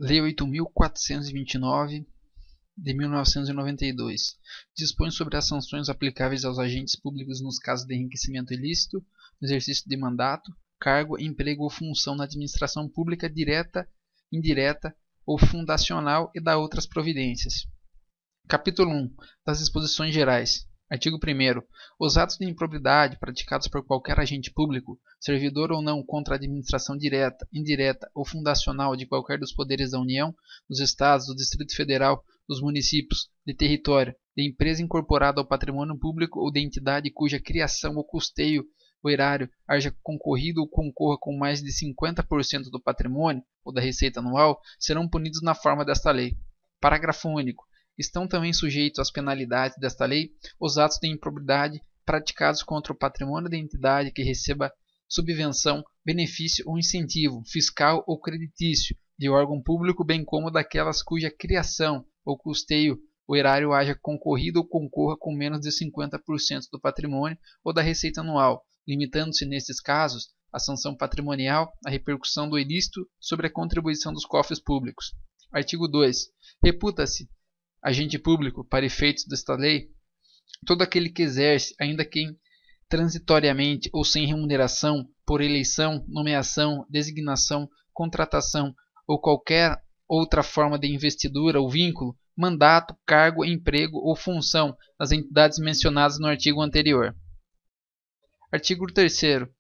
Lei 8.429, de 1992, dispõe sobre as sanções aplicáveis aos agentes públicos nos casos de enriquecimento ilícito, no exercício de mandato, cargo, emprego ou função na administração pública direta, indireta ou fundacional e dá outras providências. Capítulo 1. Das disposições gerais. Artigo 1º. Os atos de improbidade praticados por qualquer agente público, servidor ou não, contra a administração direta, indireta ou fundacional de qualquer dos poderes da União, dos Estados, do Distrito Federal, dos municípios, de território, de empresa incorporada ao patrimônio público ou de entidade cuja criação ou custeio ou erário haja concorrido ou concorra com mais de 50% do patrimônio ou da receita anual, serão punidos na forma desta lei. Parágrafo único. Estão também sujeitos às penalidades desta lei os atos de improbidade praticados contra o patrimônio da entidade que receba subvenção, benefício ou incentivo fiscal ou creditício de órgão público, bem como daquelas cuja criação ou custeio o erário haja concorrido ou concorra com menos de 50% do patrimônio ou da receita anual, limitando-se nestes casos a sanção patrimonial à repercussão do ilícito sobre a contribuição dos cofres públicos. Artigo 2. Reputa-se agente público, para efeitos desta lei, todo aquele que exerce, ainda que transitoriamente ou sem remuneração, por eleição, nomeação, designação, contratação ou qualquer outra forma de investidura ou vínculo, mandato, cargo, emprego ou função nas entidades mencionadas no artigo anterior. Artigo 3º.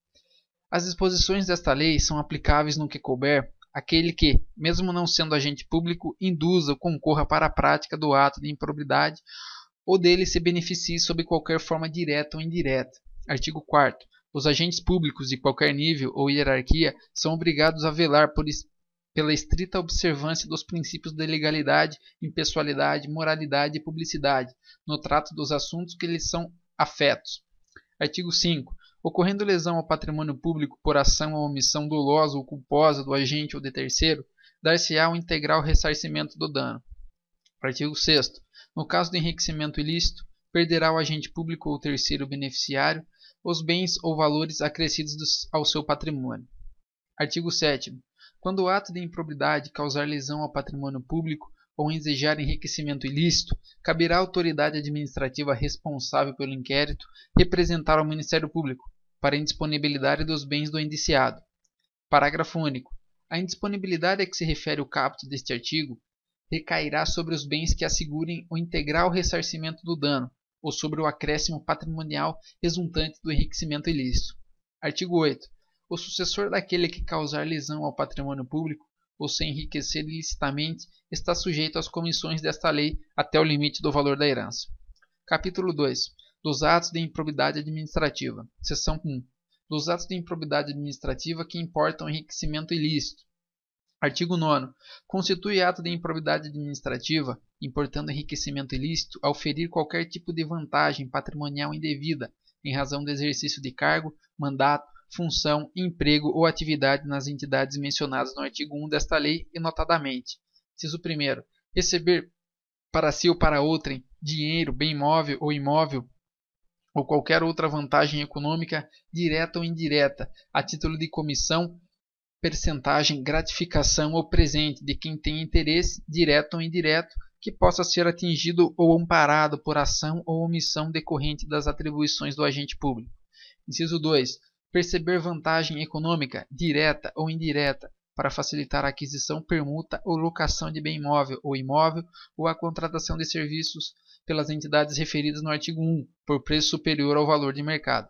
As disposições desta lei são aplicáveis no que couber aquele que, mesmo não sendo agente público, induza ou concorra para a prática do ato de improbidade ou dele se beneficie sob qualquer forma direta ou indireta. Artigo 4º. Os agentes públicos de qualquer nível ou hierarquia são obrigados a velar pela estrita observância dos princípios de legalidade, impessoalidade, moralidade e publicidade no trato dos assuntos que lhes são afetos. Artigo 5º. Ocorrendo lesão ao patrimônio público por ação ou omissão dolosa ou culposa do agente ou de terceiro, dar-se-á um integral ressarcimento do dano. Artigo 6º. No caso de enriquecimento ilícito, perderá o agente público ou terceiro beneficiário os bens ou valores acrescidos ao seu patrimônio. Artigo 7º. Quando o ato de improbidade causar lesão ao patrimônio público ou ensejar enriquecimento ilícito, caberá à autoridade administrativa responsável pelo inquérito representar ao Ministério Público para a indisponibilidade dos bens do indiciado. Parágrafo único. A indisponibilidade a que se refere o caput deste artigo recairá sobre os bens que assegurem o integral ressarcimento do dano ou sobre o acréscimo patrimonial resultante do enriquecimento ilícito. Artigo 8º. O sucessor daquele que causar lesão ao patrimônio público ou se enriquecer ilicitamente está sujeito às comissões desta lei até o limite do valor da herança. Capítulo 2. Dos atos de improbidade administrativa. Seção 1. Dos atos de improbidade administrativa que importam enriquecimento ilícito. Artigo 9º. Constitui ato de improbidade administrativa, importando enriquecimento ilícito, ao ferir qualquer tipo de vantagem patrimonial indevida, em razão do exercício de cargo, mandato, função, emprego ou atividade nas entidades mencionadas no artigo 1 desta lei e notadamente. Inciso 1º. Receber para si ou para outrem dinheiro, bem móvel ou imóvel ou qualquer outra vantagem econômica, direta ou indireta, a título de comissão, percentagem, gratificação ou presente de quem tem interesse, direto ou indireto, que possa ser atingido ou amparado por ação ou omissão decorrente das atribuições do agente público. Inciso 2. Perceber vantagem econômica, direta ou indireta, para facilitar a aquisição, permuta ou locação de bem móvel ou imóvel ou a contratação de serviços pelas entidades referidas no artigo 1, por preço superior ao valor de mercado.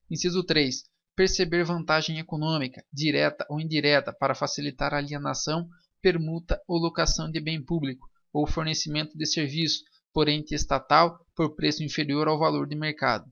Inciso 3. Perceber vantagem econômica, direta ou indireta, para facilitar a alienação, permuta ou locação de bem público ou fornecimento de serviço por ente estatal por preço inferior ao valor de mercado.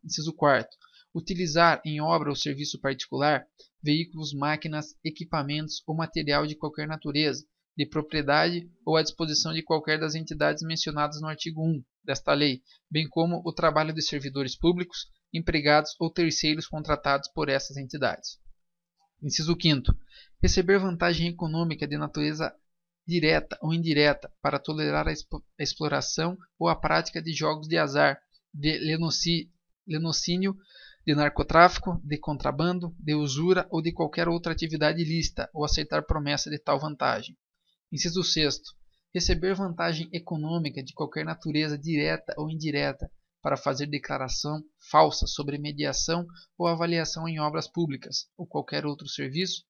Inciso 4. Utilizar em obra ou serviço particular veículos, máquinas, equipamentos ou material de qualquer natureza, de propriedade ou à disposição de qualquer das entidades mencionadas no artigo 1 desta lei, bem como o trabalho de servidores públicos, empregados ou terceiros contratados por essas entidades. Inciso 5º. Receber vantagem econômica de natureza direta ou indireta para tolerar a exploração ou a prática de jogos de azar, de lenocínio, de narcotráfico, de contrabando, de usura ou de qualquer outra atividade ilícita ou aceitar promessa de tal vantagem. Inciso 6º. Receber vantagem econômica de qualquer natureza direta ou indireta para fazer declaração falsa sobre mediação ou avaliação em obras públicas ou qualquer outro serviço,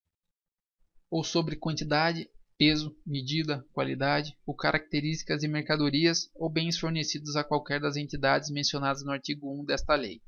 ou sobre quantidade, peso, medida, qualidade ou características de mercadorias ou bens fornecidos a qualquer das entidades mencionadas no artigo 1 desta lei.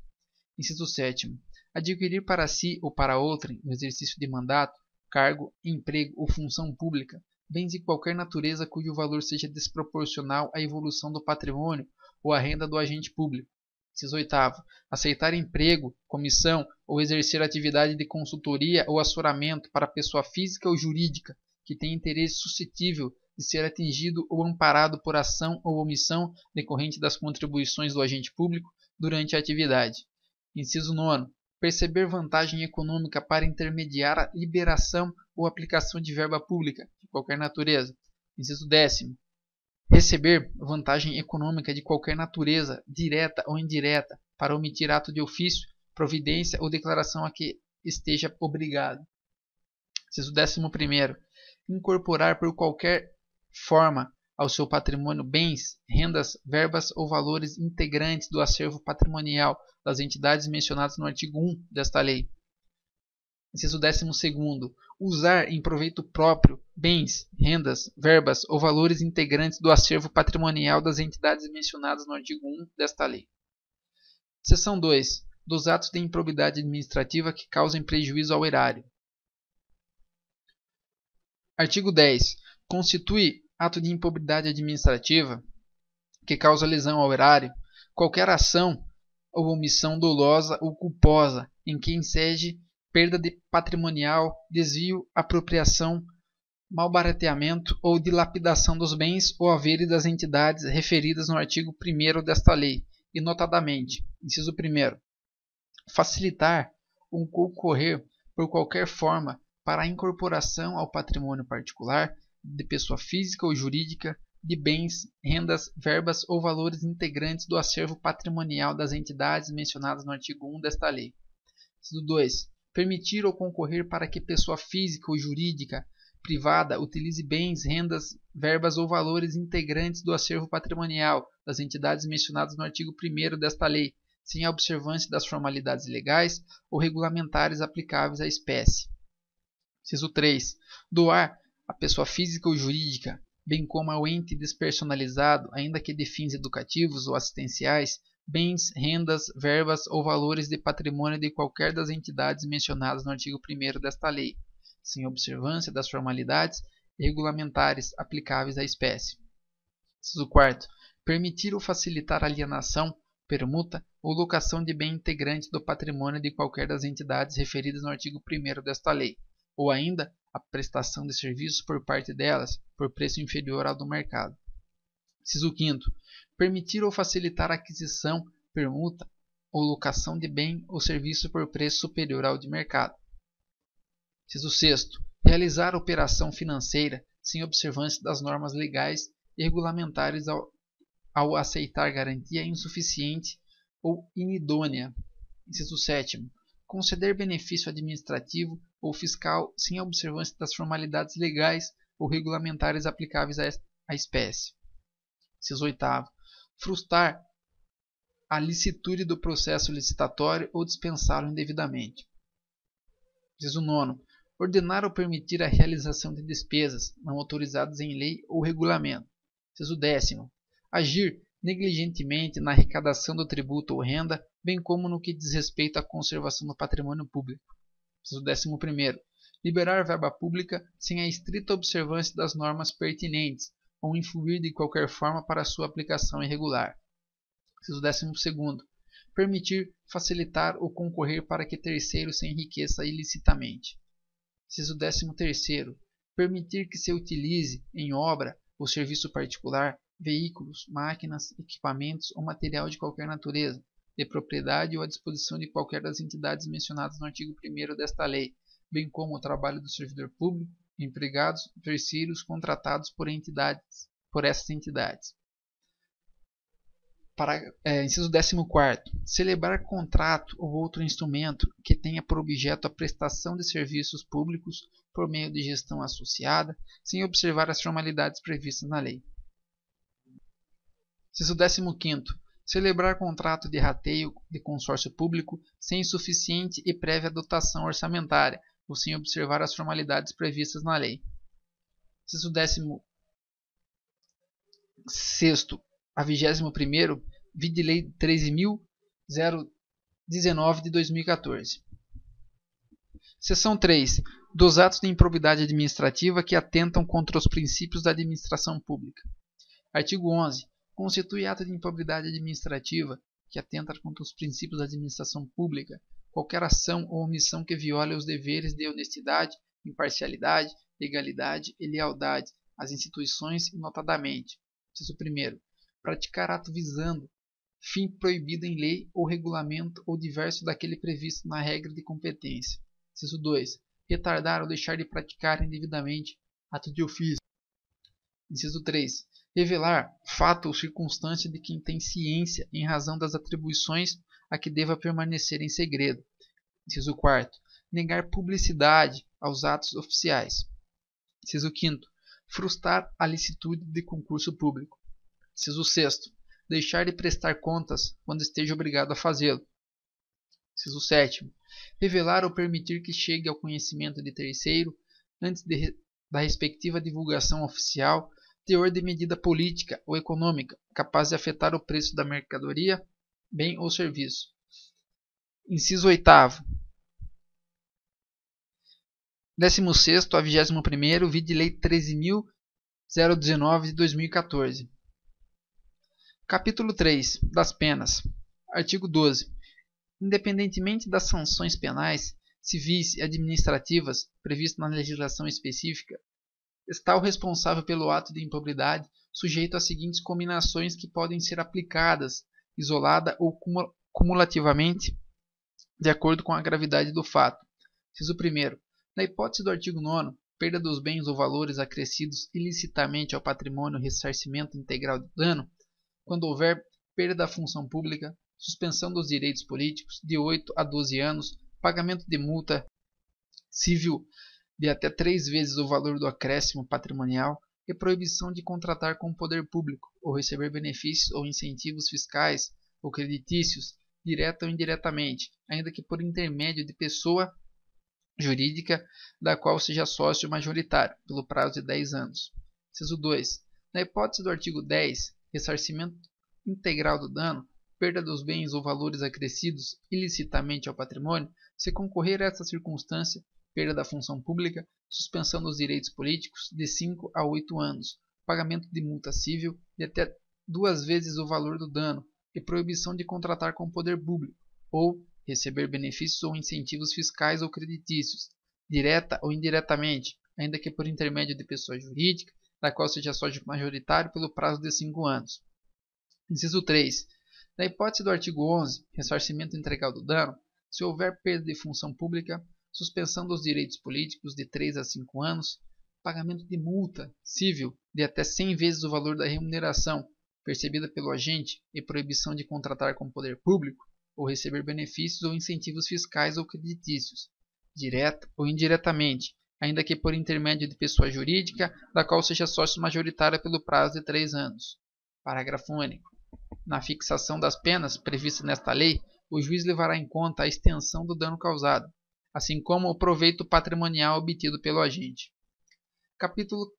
Inciso 7º. Adquirir para si ou para outrem, no exercício de mandato, cargo, emprego ou função pública, bens de qualquer natureza cujo valor seja desproporcional à evolução do patrimônio ou à renda do agente público. Inciso 8º. Aceitar emprego, comissão ou exercer atividade de consultoria ou assessoramento para pessoa física ou jurídica que tenha interesse suscetível de ser atingido ou amparado por ação ou omissão decorrente das contribuições do agente público durante a atividade. Inciso 9º. Perceber vantagem econômica para intermediar a liberação ou aplicação de verba pública, de qualquer natureza. Inciso 10º. Receber vantagem econômica de qualquer natureza, direta ou indireta, para omitir ato de ofício, providência ou declaração a que esteja obrigado. Inciso 11º. Incorporar por qualquer forma ao seu patrimônio bens, rendas, verbas ou valores integrantes do acervo patrimonial das entidades mencionadas no artigo 1 desta lei. Inciso 12º. Usar em proveito próprio bens, rendas, verbas ou valores integrantes do acervo patrimonial das entidades mencionadas no artigo 1 desta lei. Seção 2. Dos atos de improbidade administrativa que causem prejuízo ao erário. Artigo 10. Constitui ato de improbidade administrativa que causa lesão ao erário qualquer ação ou omissão dolosa ou culposa em que enseje perda de patrimonial, desvio, apropriação, malbarateamento ou dilapidação dos bens ou haveres das entidades referidas no artigo 1º desta lei, e notadamente, inciso 1º, facilitar ou concorrer por qualquer forma para a incorporação ao patrimônio particular de pessoa física ou jurídica de bens, rendas, verbas ou valores integrantes do acervo patrimonial das entidades mencionadas no artigo 1 desta lei. Inciso 2. Permitir ou concorrer para que pessoa física ou jurídica privada utilize bens, rendas, verbas ou valores integrantes do acervo patrimonial das entidades mencionadas no artigo 1º desta lei, sem a observância das formalidades legais ou regulamentares aplicáveis à espécie. Inciso 3. Doar à pessoa física ou jurídica, bem como ao ente despersonalizado, ainda que de fins educativos ou assistenciais, bens, rendas, verbas ou valores de patrimônio de qualquer das entidades mencionadas no artigo 1º desta lei, sem observância das formalidades regulamentares aplicáveis à espécie. Inciso 4. Permitir ou facilitar a alienação, permuta ou locação de bem integrante do patrimônio de qualquer das entidades referidas no artigo 1º desta lei, ou ainda a prestação de serviços por parte delas por preço inferior ao do mercado. Inciso 5º. Permitir ou facilitar a aquisição, permuta ou locação de bem ou serviço por preço superior ao de mercado. Inciso 6º. Realizar operação financeira sem observância das normas legais e regulamentares ao aceitar garantia insuficiente ou inidônea. Inciso 7º. Conceder benefício administrativo ou fiscal sem a observância das formalidades legais ou regulamentares aplicáveis à espécie. Inciso 8º. Frustrar a licitude do processo licitatório ou dispensá-lo indevidamente. Inciso 9º. Ordenar ou permitir a realização de despesas não autorizadas em lei ou regulamento. Inciso 10º. Agir negligentemente na arrecadação do tributo ou renda, bem como no que diz respeito à conservação do patrimônio público. Inciso 11º. Liberar verba pública sem a estrita observância das normas pertinentes, ou influir de qualquer forma para sua aplicação irregular. Inciso 12º. Permitir, facilitar ou concorrer para que terceiro se enriqueça ilicitamente. Inciso 13º. Permitir que se utilize, em obra ou serviço particular, veículos, máquinas, equipamentos ou material de qualquer natureza, de propriedade ou à disposição de qualquer das entidades mencionadas no artigo 1º desta lei, bem como o trabalho do servidor público, empregados, terceiros contratados por essas entidades. Inciso 14º. Celebrar contrato ou outro instrumento que tenha por objeto a prestação de serviços públicos por meio de gestão associada, sem observar as formalidades previstas na lei. Inciso 15º. Celebrar contrato de rateio de consórcio público sem suficiente e prévia dotação orçamentária, ou sem observar as formalidades previstas na lei. Inciso 16º. A 21º, vide Lei 13.019 de 2014. Seção 3. Dos atos de improbidade administrativa que atentam contra os princípios da administração pública. Artigo 11. Constitui ato de improbidade administrativa que atenta contra os princípios da administração pública qualquer ação ou omissão que viole os deveres de honestidade, imparcialidade, legalidade e lealdade às instituições e notadamente. Inciso 1º. Praticar ato visando fim proibido em lei ou regulamento ou diverso daquele previsto na regra de competência. Inciso 2. Retardar ou deixar de praticar indevidamente ato de ofício. Inciso 3. Revelar fato ou circunstância de quem tem ciência em razão das atribuições a que deva permanecer em segredo. Inciso 4. Negar publicidade aos atos oficiais. Inciso 5º. Frustrar a licitude de concurso público. Inciso 6º. Deixar de prestar contas quando esteja obrigado a fazê-lo. Inciso 7º. Revelar ou permitir que chegue ao conhecimento de terceiro, antes da respectiva divulgação oficial, teor de medida política ou econômica capaz de afetar o preço da mercadoria, bem ou serviço. Inciso 8º. 16º a 21º, vide Lei 13.019 de 2014. Capítulo 3. Das penas. Artigo 12. Independentemente das sanções penais, civis e administrativas previstas na legislação específica, está o responsável pelo ato de improbidade sujeito às seguintes cominações que podem ser aplicadas, isolada ou cumulativamente, de acordo com a gravidade do fato. Inciso 1º. Na hipótese do artigo 9º, perda dos bens ou valores acrescidos ilicitamente ao patrimônio, ressarcimento integral de dano, quando houver perda da função pública, suspensão dos direitos políticos de 8 a 12 anos, pagamento de multa civil de até 3 vezes o valor do acréscimo patrimonial e proibição de contratar com o poder público ou receber benefícios ou incentivos fiscais ou creditícios, direta ou indiretamente, ainda que por intermédio de pessoa jurídica da qual seja sócio majoritário, pelo prazo de 10 anos. Inciso 2. Na hipótese do artigo 10, ressarcimento integral do dano, perda dos bens ou valores acrescidos ilicitamente ao patrimônio, se concorrer a essa circunstância, perda da função pública, suspensão dos direitos políticos de 5 a 8 anos, pagamento de multa civil de até 2 vezes o valor do dano e proibição de contratar com o poder público ou receber benefícios ou incentivos fiscais ou creditícios, direta ou indiretamente, ainda que por intermédio de pessoa jurídica, da qual seja sócio majoritário pelo prazo de 5 anos. Inciso 3. Na hipótese do artigo 11, ressarcimento integral do dano, se houver perda de função pública, suspensão dos direitos políticos de 3 a 5 anos, pagamento de multa civil de até 100 vezes o valor da remuneração percebida pelo agente e proibição de contratar com o poder público ou receber benefícios ou incentivos fiscais ou creditícios, direta ou indiretamente, ainda que por intermédio de pessoa jurídica, da qual seja sócio majoritária pelo prazo de 3 anos. Parágrafo único. Na fixação das penas previstas nesta lei, o juiz levará em conta a extensão do dano causado, assim como o proveito patrimonial obtido pelo agente. Capítulo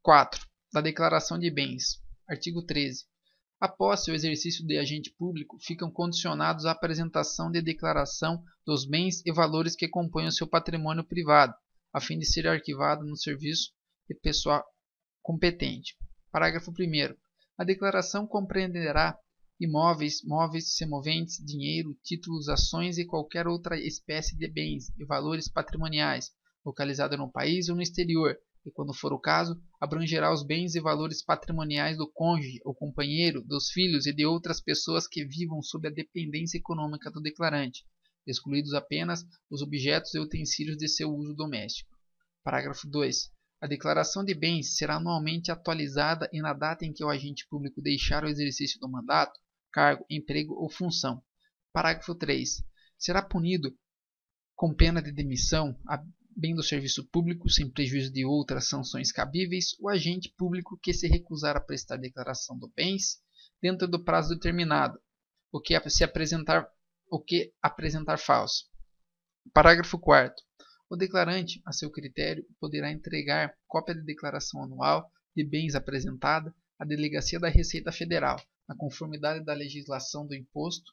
4. Da declaração de bens. Artigo 13. A posse e o exercício de agente público ficam condicionados à apresentação de declaração dos bens e valores que compõem o seu patrimônio privado, a fim de ser arquivado no serviço de pessoa competente. Parágrafo 1º. A declaração compreenderá imóveis, móveis, semoventes, dinheiro, títulos, ações e qualquer outra espécie de bens e valores patrimoniais, localizado no país ou no exterior, e, quando for o caso, abrangerá os bens e valores patrimoniais do cônjuge ou companheiro, dos filhos e de outras pessoas que vivam sob a dependência econômica do declarante, excluídos apenas os objetos e utensílios de seu uso doméstico. Parágrafo 2. A declaração de bens será anualmente atualizada e na data em que o agente público deixar o exercício do mandato, cargo, emprego ou função. Parágrafo 3. Será punido com pena de demissão, bem do serviço público, sem prejuízo de outras sanções cabíveis, o agente público que se recusar a prestar declaração do bens dentro do prazo determinado, o que apresentar falso. Parágrafo 4º. O declarante, a seu critério, poderá entregar cópia de declaração anual de bens apresentada à Delegacia da Receita Federal, na conformidade da legislação do imposto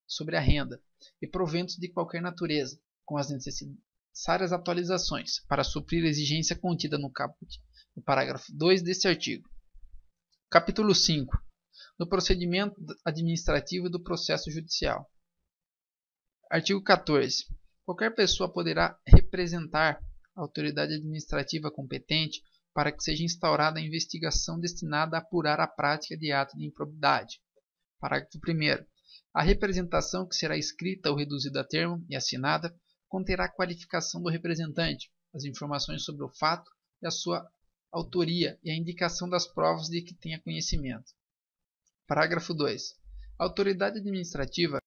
sobre a renda e proventos de qualquer natureza, com as necessárias atualizações, para suprir a exigência contida no caput no parágrafo 2 deste artigo. Capítulo 5. Do procedimento administrativo e do processo judicial. Artigo 14. Qualquer pessoa poderá representar a autoridade administrativa competente para que seja instaurada a investigação destinada a apurar a prática de ato de improbidade. Parágrafo 1º. A representação, que será escrita ou reduzida a termo e assinada, conterá a qualificação do representante, as informações sobre o fato e a sua autoria e a indicação das provas de que tenha conhecimento. Parágrafo 2. A autoridade administrativa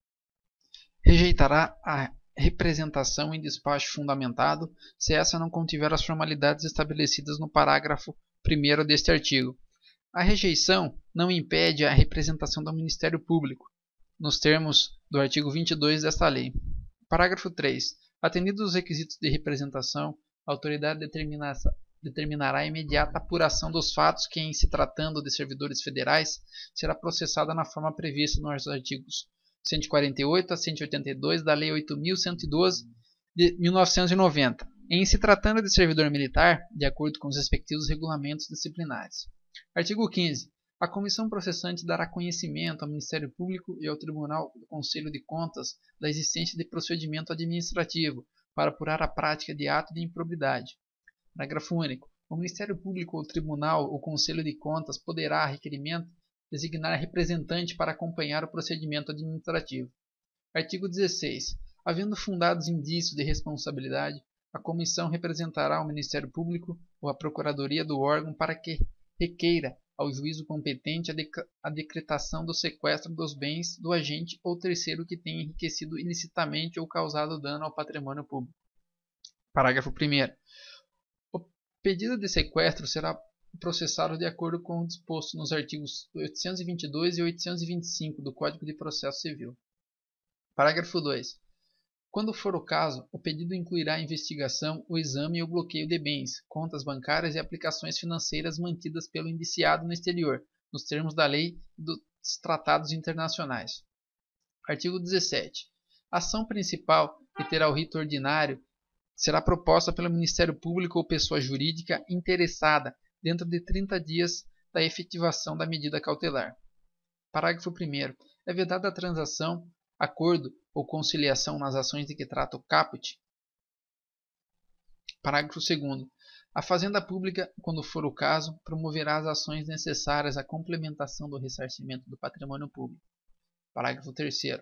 rejeitará a representação em despacho fundamentado se essa não contiver as formalidades estabelecidas no parágrafo 1º deste artigo. A rejeição não impede a representação do Ministério Público, nos termos do artigo 22 desta lei. Parágrafo 3. Atendidos os requisitos de representação, a autoridade determinará a imediata apuração dos fatos que, em se tratando de servidores federais, será processada na forma prevista nos artigos 148 a 182 da Lei 8.112 de 1990, em se tratando de servidor militar, de acordo com os respectivos regulamentos disciplinares. Artigo 15. A comissão processante dará conhecimento ao Ministério Público e ao Tribunal do Conselho de Contas da existência de procedimento administrativo para apurar a prática de ato de improbidade. Parágrafo único. O Ministério Público ou o Tribunal ou Conselho de Contas poderá, a requerimento, designar representante para acompanhar o procedimento administrativo. Artigo 16. Havendo fundados indícios de responsabilidade, a comissão representará o Ministério Público ou a Procuradoria do órgão para que requeira ao juízo competente a decretação do sequestro dos bens do agente ou terceiro que tenha enriquecido ilicitamente ou causado dano ao patrimônio público. Parágrafo 1º. O pedido de sequestro será processado de acordo com o disposto nos artigos 822 e 825 do Código de Processo Civil. Parágrafo 2. Quando for o caso, o pedido incluirá a investigação, o exame e o bloqueio de bens, contas bancárias e aplicações financeiras mantidas pelo indiciado no exterior, nos termos da lei e dos tratados internacionais. Artigo 17. A ação principal, que terá o rito ordinário, será proposta pelo Ministério Público ou pessoa jurídica interessada dentro de 30 dias da efetivação da medida cautelar. Parágrafo 1º. É vedada a transação, acordo ou conciliação nas ações de que trata o caput. Parágrafo 2º. A Fazenda Pública, quando for o caso, promoverá as ações necessárias à complementação do ressarcimento do patrimônio público. Parágrafo 3º.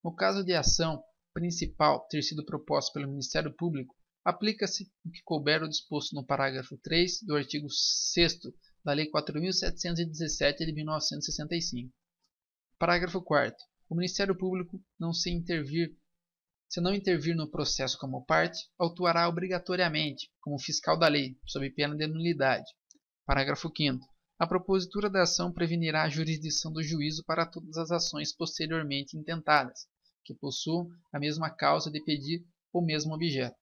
No caso de ação principal ter sido proposta pelo Ministério Público, aplica-se o que couber o disposto no parágrafo 3 do artigo 6º da Lei 4.717 de 1965. Parágrafo 4º. O Ministério Público, se não intervir no processo como parte, autuará obrigatoriamente, como fiscal da lei, sob pena de nulidade. Parágrafo 5º. A propositura da ação prevenirá a jurisdição do juízo para todas as ações posteriormente intentadas, que possuam a mesma causa de pedir ou mesmo objeto.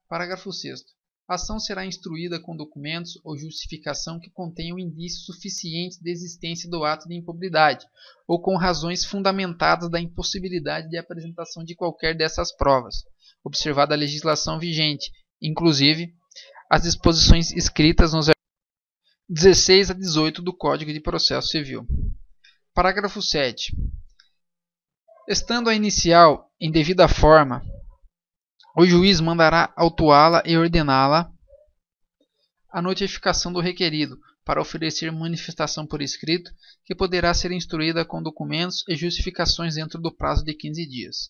Parágrafo 6º. A ação será instruída com documentos ou justificação que contenham indícios suficientes de existência do ato de improbidade, ou com razões fundamentadas da impossibilidade de apresentação de qualquer dessas provas, observada a legislação vigente, inclusive as disposições escritas nos artigos 16 a 18 do Código de Processo Civil. Parágrafo 7. Estando a inicial em devida forma, o juiz mandará autuá-la e ordená-la a notificação do requerido, para oferecer manifestação por escrito, que poderá ser instruída com documentos e justificações dentro do prazo de 15 dias.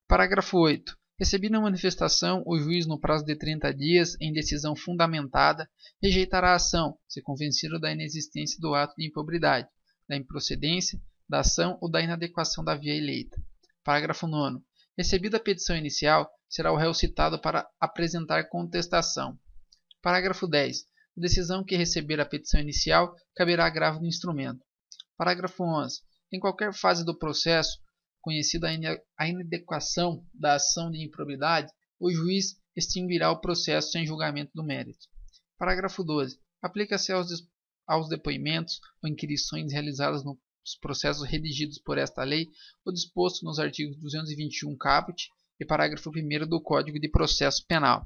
Parágrafo 8. Recebida a manifestação, o juiz, no prazo de 30 dias, em decisão fundamentada, rejeitará a ação, se convencido da inexistência do ato de improbidade, da improcedência da ação ou da inadequação da via eleita. Parágrafo 9. Recebida a petição inicial, será o réu citado para apresentar contestação. Parágrafo 10. A decisão que receber a petição inicial caberá agravo do instrumento. Parágrafo 11. Em qualquer fase do processo, conhecida a inadequação da ação de improbidade, o juiz extinguirá o processo sem julgamento do mérito. Parágrafo 12. Aplica-se aos depoimentos ou inquirições realizadas nos processos redigidos por esta lei o disposto nos artigos 221 caput e parágrafo 1º do Código de Processo Penal.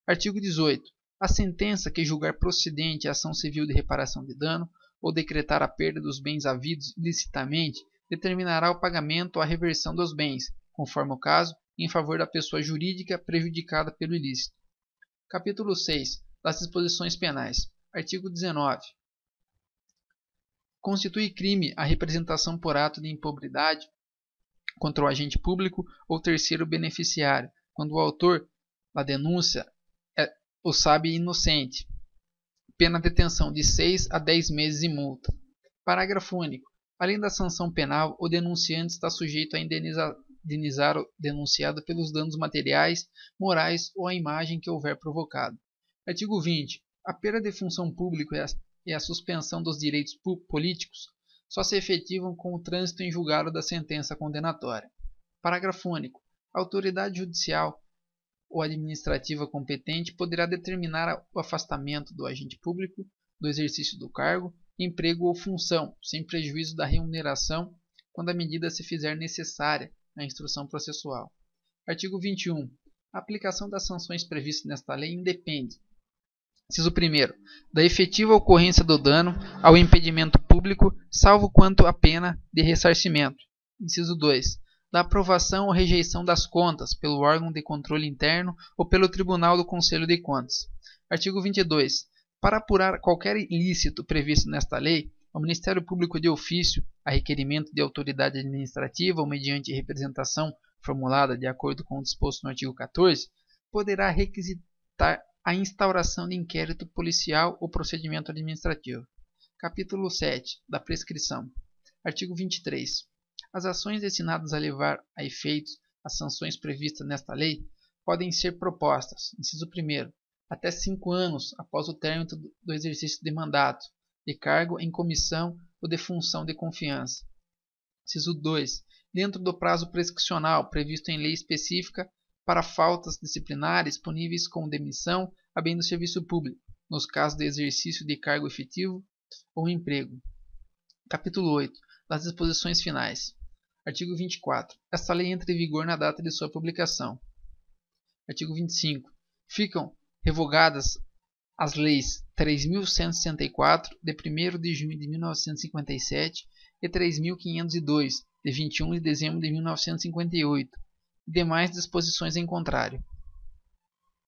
Artigo 18. A sentença que julgar procedente a ação civil de reparação de dano ou decretar a perda dos bens havidos ilicitamente determinará o pagamento ou a reversão dos bens, conforme o caso, em favor da pessoa jurídica prejudicada pelo ilícito. Capítulo 6. Das disposições penais. Artigo 19. Constitui crime a representação por ato de improbidade contra o agente público ou terceiro beneficiário, quando o autor da denúncia o sabe inocente. Pena de detenção de 6 a 10 meses e multa. Parágrafo único. Além da sanção penal, o denunciante está sujeito a indenizar o denunciado pelos danos materiais, morais ou a imagem que houver provocado. Artigo 20. A perda de função pública e a suspensão dos direitos políticos só se efetivam com o trânsito em julgado da sentença condenatória. Parágrafo único. A autoridade judicial ou administrativa competente poderá determinar o afastamento do agente público do exercício do cargo, emprego ou função, sem prejuízo da remuneração, quando a medida se fizer necessária na instrução processual. Artigo 21. A aplicação das sanções previstas nesta lei independe, inciso 1º, da efetiva ocorrência do dano ao impedimento público, salvo quanto à pena de ressarcimento. Inciso 2. Da aprovação ou rejeição das contas pelo órgão de controle interno ou pelo Tribunal do Conselho de Contas. Artigo 22. Para apurar qualquer ilícito previsto nesta lei, o Ministério Público de ofício, a requerimento de autoridade administrativa ou mediante representação formulada de acordo com o disposto no artigo 14, poderá requisitar a instauração de inquérito policial ou procedimento administrativo. Capítulo 7. Da prescrição. Artigo 23. As ações destinadas a levar a efeitos as sanções previstas nesta lei podem ser propostas, inciso 1º, até 5 anos após o término do exercício de mandato, de cargo em comissão ou de função de confiança. Inciso 2. Dentro do prazo prescricional previsto em lei específica para faltas disciplinares puníveis com demissão a bem do serviço público, nos casos de exercício de cargo efetivo ou emprego. Capítulo 8. Das disposições finais. Artigo 24. Esta lei entra em vigor na data de sua publicação. Artigo 25. Ficam revogadas as leis 3.164, de 1º de junho de 1957, e 3.502, de 21 de dezembro de 1958, e demais disposições em contrário.